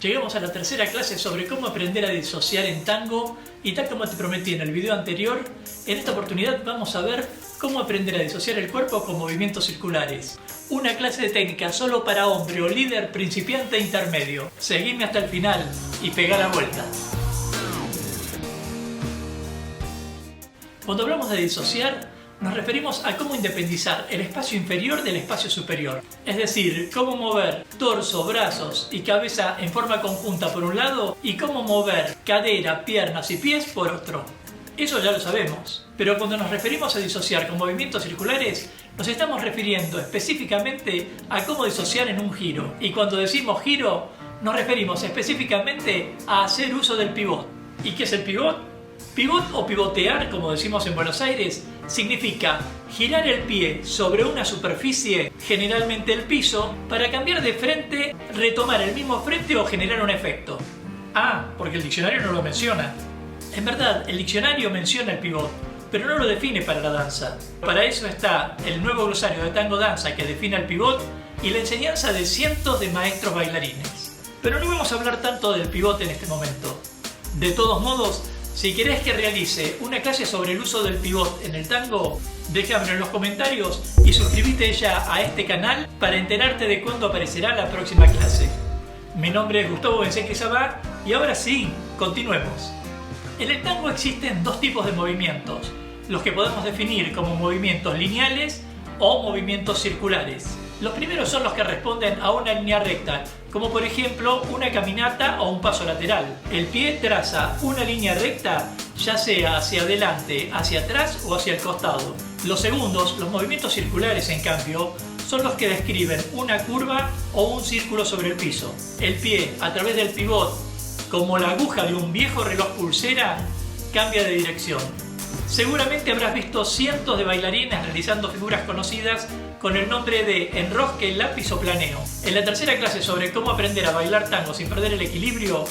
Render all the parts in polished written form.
Llegamos a la tercera clase sobre cómo aprender a disociar en tango y tal como te prometí en el video anterior, en esta oportunidad vamos a ver cómo aprender a disociar el cuerpo con movimientos circulares. Una clase de técnica solo para hombre o líder principiante e intermedio. Seguime hasta el final y pega la vuelta. Cuando hablamos de disociar, nos referimos a cómo independizar el espacio inferior del espacio superior. Es decir, cómo mover torso, brazos y cabeza en forma conjunta por un lado y cómo mover cadera, piernas y pies por otro. Eso ya lo sabemos. Pero cuando nos referimos a disociar con movimientos circulares, nos estamos refiriendo específicamente a cómo disociar en un giro. Y cuando decimos giro, nos referimos específicamente a hacer uso del pivot. ¿Y qué es el pivot? Pivot o pivotear, como decimos en Buenos Aires, significa girar el pie sobre una superficie, generalmente el piso, para cambiar de frente, retomar el mismo frente o generar un efecto. Ah, porque el diccionario no lo menciona. En verdad, el diccionario menciona el pivot, pero no lo define para la danza. Para eso está el nuevo glosario de tango danza que define el pivot y la enseñanza de cientos de maestros bailarines. Pero no vamos a hablar tanto del pivot en este momento. De todos modos, si querés que realice una clase sobre el uso del pivot en el tango, déjamelo en los comentarios y suscríbete ya a este canal para enterarte de cuándo aparecerá la próxima clase. Mi nombre es Gustavo Bensequezabá y ahora sí, continuemos. En el tango existen dos tipos de movimientos, los que podemos definir como movimientos lineales o movimientos circulares. Los primeros son los que responden a una línea recta, como por ejemplo una caminata o un paso lateral. El pie traza una línea recta, ya sea hacia adelante, hacia atrás o hacia el costado. Los segundos, los movimientos circulares, en cambio, son los que describen una curva o un círculo sobre el piso. El pie, a través del pivot, como la aguja de un viejo reloj pulsera, cambia de dirección. Seguramente habrás visto cientos de bailarines realizando figuras conocidas con el nombre de enrosque, lápiz o planeo. En la tercera clase sobre cómo aprender a bailar tango sin perder el equilibrio,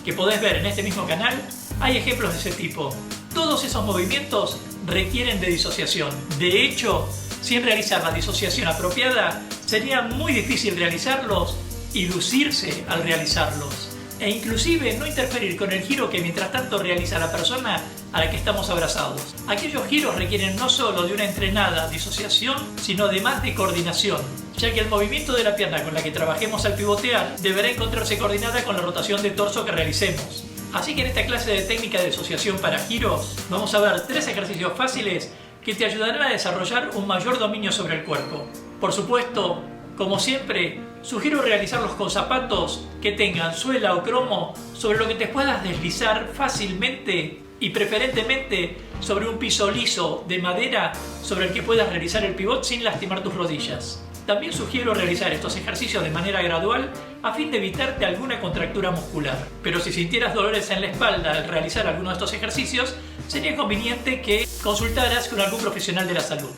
que podés ver en este mismo canal, hay ejemplos de ese tipo. Todos esos movimientos requieren de disociación. De hecho, sin realizar la disociación apropiada, sería muy difícil realizarlos y lucirse al realizarlos. E inclusive no interferir con el giro que mientras tanto realiza la persona a la que estamos abrazados. Aquellos giros requieren no solo de una entrenada disociación, sino además de coordinación, ya que el movimiento de la pierna con la que trabajemos al pivotear deberá encontrarse coordinada con la rotación de torso que realicemos. Así que en esta clase de técnica de disociación para giros, vamos a ver 3 ejercicios fáciles que te ayudarán a desarrollar un mayor dominio sobre el cuerpo. Por supuesto, como siempre, sugiero realizarlos con zapatos que tengan suela o cromo sobre lo que te puedas deslizar fácilmente y preferentemente sobre un piso liso de madera sobre el que puedas realizar el pivot sin lastimar tus rodillas. También sugiero realizar estos ejercicios de manera gradual a fin de evitarte alguna contractura muscular. Pero si sintieras dolores en la espalda al realizar alguno de estos ejercicios, sería conveniente que consultaras con algún profesional de la salud.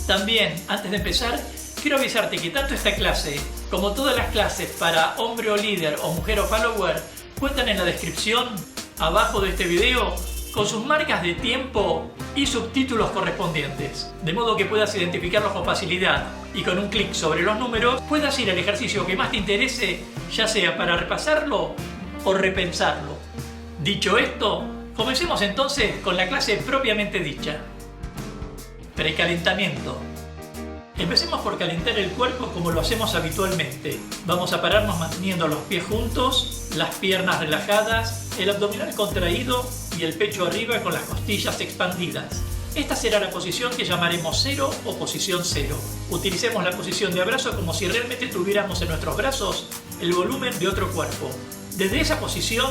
También, antes de empezar, quiero avisarte que tanto esta clase como todas las clases para hombre o líder o mujer o follower cuentan en la descripción abajo de este video con sus marcas de tiempo y subtítulos correspondientes, de modo que puedas identificarlos con facilidad y con un clic sobre los números puedas ir al ejercicio que más te interese, ya sea para repasarlo o repensarlo. Dicho esto, comencemos entonces con la clase propiamente dicha. Precalentamiento. Empecemos por calentar el cuerpo como lo hacemos habitualmente. Vamos a pararnos manteniendo los pies juntos, las piernas relajadas, el abdominal contraído y el pecho arriba con las costillas expandidas. Esta será la posición que llamaremos 0 o posición 0. Utilicemos la posición de abrazo como si realmente tuviéramos en nuestros brazos el volumen de otro cuerpo. Desde esa posición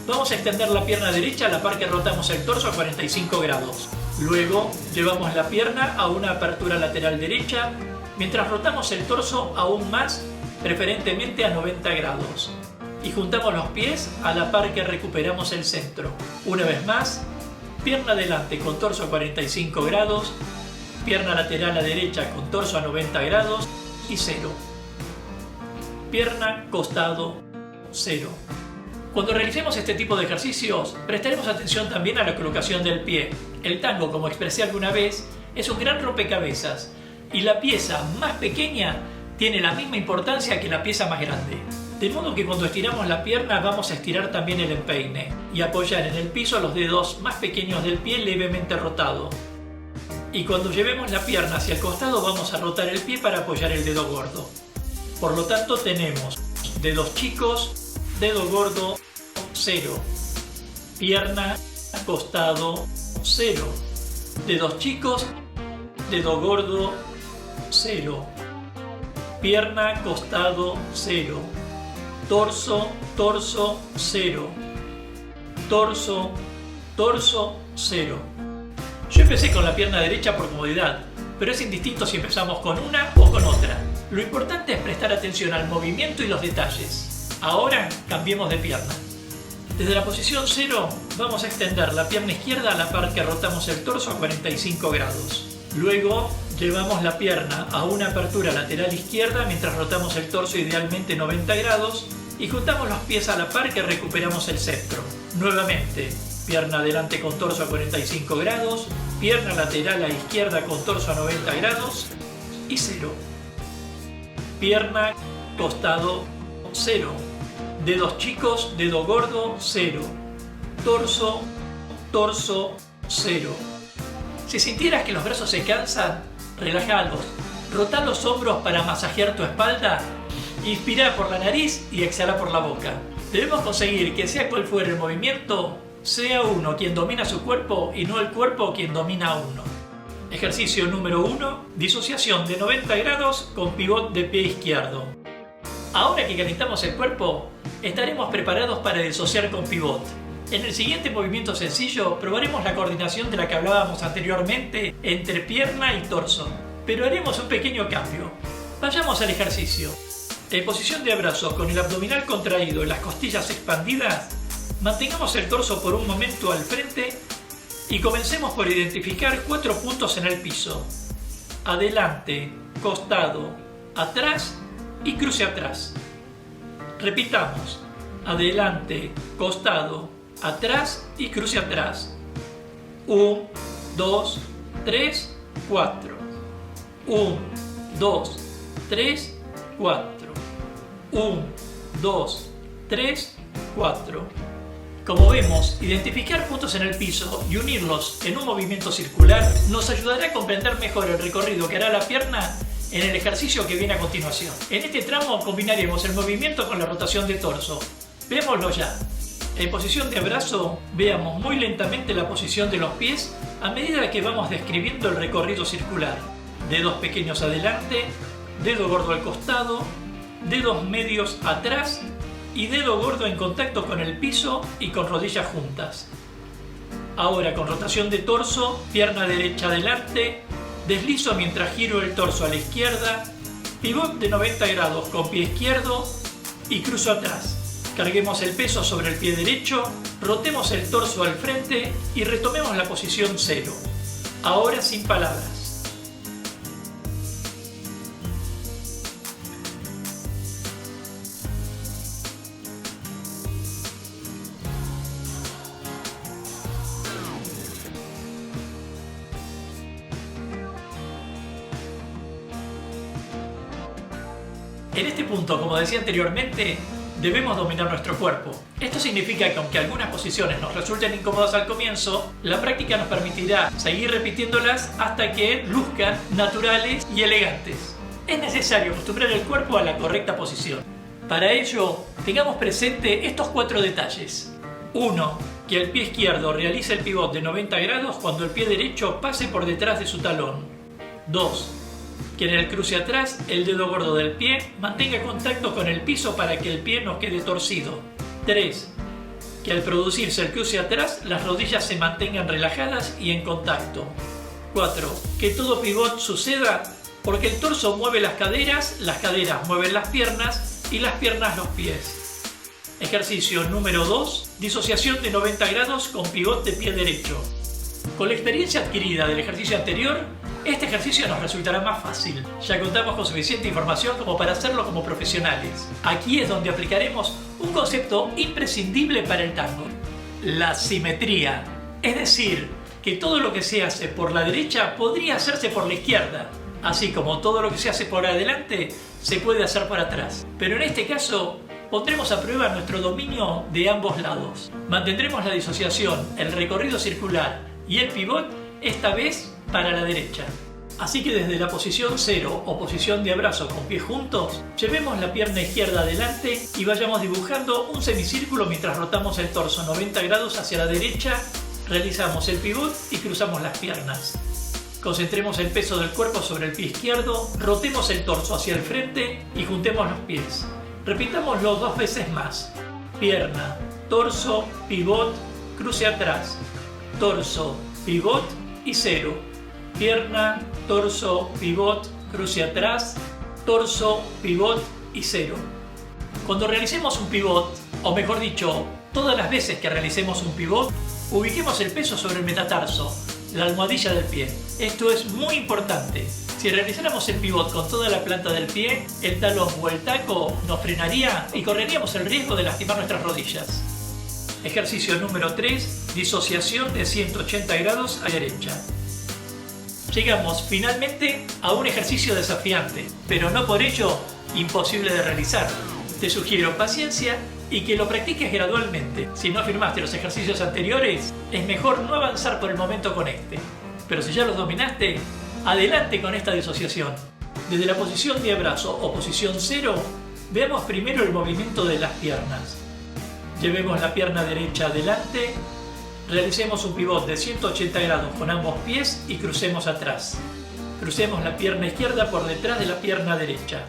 vamos a extender la pierna derecha a la par que rotamos el torso a 45 grados. Luego llevamos la pierna a una apertura lateral derecha, mientras rotamos el torso aún más, preferentemente a 90 grados. Y juntamos los pies a la par que recuperamos el centro. Una vez más, pierna adelante con torso a 45 grados, pierna lateral a derecha con torso a 90 grados y 0. Pierna, costado, 0. Cuando realicemos este tipo de ejercicios, prestaremos atención también a la colocación del pie. El tango, como expresé alguna vez, es un gran rompecabezas y la pieza más pequeña tiene la misma importancia que la pieza más grande. De modo que cuando estiramos la pierna vamos a estirar también el empeine y apoyar en el piso los dedos más pequeños del pie levemente rotado. Y cuando llevemos la pierna hacia el costado vamos a rotar el pie para apoyar el dedo gordo. Por lo tanto tenemos dedos chicos, dedo gordo, 0. Pierna, costado, 0. Dedos chicos, dedo gordo, 0. Pierna, costado, 0. Torso, torso, 0. Torso, torso, 0. Yo empecé con la pierna derecha por comodidad, pero es indistinto si empezamos con una o con otra. Lo importante es prestar atención al movimiento y los detalles. Ahora cambiemos de pierna. Desde la posición 0 vamos a extender la pierna izquierda a la par que rotamos el torso a 45 grados. Luego llevamos la pierna a una apertura lateral izquierda mientras rotamos el torso idealmente 90 grados y juntamos los pies a la par que recuperamos el centro. Nuevamente, pierna adelante con torso a 45 grados, pierna lateral a izquierda con torso a 90 grados y 0. Pierna, costado, 0. Dedos chicos, dedo gordo, 0. Torso, torso, 0. Si sintieras que los brazos se cansan, relájalos. Rotá los hombros para masajear tu espalda. Inspira por la nariz y exhala por la boca. Debemos conseguir que sea cual fuera el movimiento, sea uno quien domina su cuerpo y no el cuerpo quien domina a uno. Ejercicio número 1. Disociación de 90 grados con pivot de pie izquierdo. Ahora que calentamos el cuerpo, estaremos preparados para disociar con pivot. En el siguiente movimiento sencillo probaremos la coordinación de la que hablábamos anteriormente entre pierna y torso, pero haremos un pequeño cambio. Vayamos al ejercicio. En posición de abrazo con el abdominal contraído y las costillas expandidas, mantengamos el torso por un momento al frente y comencemos por identificar 4 puntos en el piso: adelante, costado, atrás y cruce atrás. Repitamos: adelante, costado, atrás y cruce atrás. 1, 2, 3, 4. 1, 2, 3, 4. 1, 2, 3, 4. Como vemos, identificar puntos en el piso y unirlos en un movimiento circular nos ayudará a comprender mejor el recorrido que hará la pierna en el ejercicio que viene a continuación. En este tramo combinaremos el movimiento con la rotación de torso. Veámoslo ya. En posición de abrazo, veamos muy lentamente la posición de los pies a medida que vamos describiendo el recorrido circular. Dedos pequeños adelante, dedo gordo al costado, dedos medios atrás y dedo gordo en contacto con el piso y con rodillas juntas. Ahora con rotación de torso, pierna derecha adelante, deslizo mientras giro el torso a la izquierda, pivot de 90 grados con pie izquierdo y cruzo atrás. Carguemos el peso sobre el pie derecho, rotemos el torso al frente y retomemos la posición 0. Ahora sin palabras. En este punto, como decía anteriormente, debemos dominar nuestro cuerpo. Esto significa que aunque algunas posiciones nos resulten incómodas al comienzo, la práctica nos permitirá seguir repitiéndolas hasta que luzcan naturales y elegantes. Es necesario acostumbrar el cuerpo a la correcta posición. Para ello, tengamos presente estos 4 detalles. 1. Que el pie izquierdo realice el pivot de 90 grados cuando el pie derecho pase por detrás de su talón. 2. Que en el cruce atrás, el dedo gordo del pie mantenga contacto con el piso para que el pie no quede torcido. 3. Que al producirse el cruce atrás, las rodillas se mantengan relajadas y en contacto. 4. Que todo pivot suceda porque el torso mueve las caderas mueven las piernas y las piernas los pies. Ejercicio número 2. Disociación de 90 grados con pivot de pie derecho. Con la experiencia adquirida del ejercicio anterior, este ejercicio nos resultará más fácil. Ya contamos con suficiente información como para hacerlo como profesionales. Aquí es donde aplicaremos un concepto imprescindible para el tango: la simetría. Es decir, que todo lo que se hace por la derecha podría hacerse por la izquierda, así como todo lo que se hace por adelante se puede hacer por atrás. Pero en este caso pondremos a prueba nuestro dominio de ambos lados. Mantendremos la disociación, el recorrido circular y el pivot, esta vez para la derecha. Así que desde la posición 0 o posición de abrazo con pies juntos, llevemos la pierna izquierda adelante y vayamos dibujando un semicírculo mientras rotamos el torso 90 grados hacia la derecha, realizamos el pivot y cruzamos las piernas. Concentremos el peso del cuerpo sobre el pie izquierdo, rotemos el torso hacia el frente y juntemos los pies. Repitámoslo 2 veces más. Pierna, torso, pivot, cruce atrás. Torso, pivot y 0. Pierna, torso, pivot, cruce atrás, torso, pivot y 0. Cuando realicemos un pivot, o mejor dicho, todas las veces que realicemos un pivot, ubiquemos el peso sobre el metatarso, la almohadilla del pie. Esto es muy importante. Si realizáramos el pivot con toda la planta del pie, el talón o el taco nos frenaría y correríamos el riesgo de lastimar nuestras rodillas. Ejercicio número 3, disociación de 180 grados a la derecha. Llegamos finalmente a un ejercicio desafiante, pero no por ello imposible de realizar. Te sugiero paciencia y que lo practiques gradualmente. Si no afirmaste los ejercicios anteriores, es mejor no avanzar por el momento con este. Pero si ya los dominaste, adelante con esta disociación. Desde la posición de abrazo o posición 0, veamos primero el movimiento de las piernas. Llevemos la pierna derecha adelante. Realicemos un pivot de 180 grados con ambos pies y crucemos atrás. Crucemos la pierna izquierda por detrás de la pierna derecha.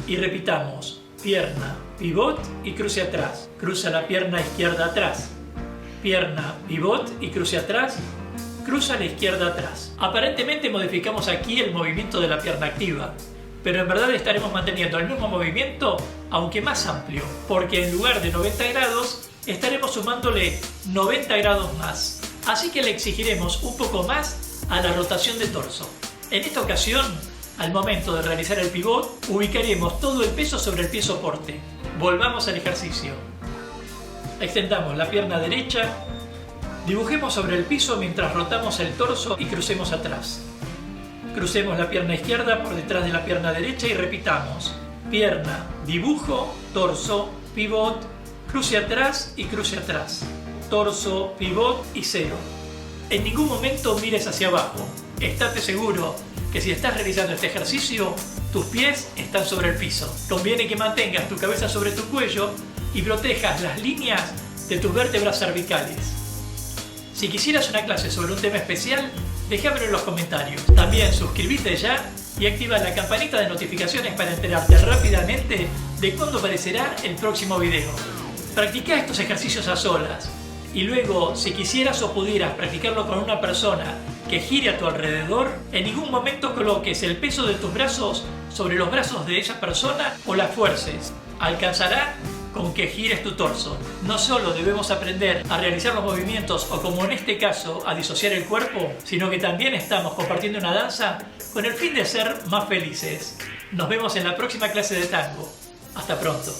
Y repitamos, pierna, pivot y cruce atrás. Cruza la pierna izquierda atrás. Pierna, pivot y cruce atrás. Cruza la izquierda atrás. Aparentemente modificamos aquí el movimiento de la pierna activa, pero en verdad estaremos manteniendo el mismo movimiento, aunque más amplio, porque en lugar de 90 grados, estaremos sumándole 90 grados más. Así que le exigiremos un poco más a la rotación de torso. En esta ocasión, al momento de realizar el pivot, ubicaremos todo el peso sobre el pie soporte. Volvamos al ejercicio. Extendamos la pierna derecha, dibujemos sobre el piso mientras rotamos el torso y crucemos atrás. Crucemos la pierna izquierda por detrás de la pierna derecha y repitamos. Pierna, dibujo, torso, pivot, cruce atrás y cruce atrás. Torso, pivot y 0. En ningún momento mires hacia abajo. Estate seguro que si estás realizando este ejercicio, tus pies están sobre el piso. Conviene que mantengas tu cabeza sobre tu cuello y protejas las líneas de tus vértebras cervicales. Si quisieras una clase sobre un tema especial, déjamelo en los comentarios. También suscríbete ya y activa la campanita de notificaciones para enterarte rápidamente de cuándo aparecerá el próximo video. Practica estos ejercicios a solas y luego, si quisieras o pudieras practicarlo con una persona que gire a tu alrededor, en ningún momento coloques el peso de tus brazos sobre los brazos de esa persona o la fuerces. Alcanzará con que gires tu torso. No solo debemos aprender a realizar los movimientos o, como en este caso, a disociar el cuerpo, sino que también estamos compartiendo una danza con el fin de ser más felices. Nos vemos en la próxima clase de tango. Hasta pronto.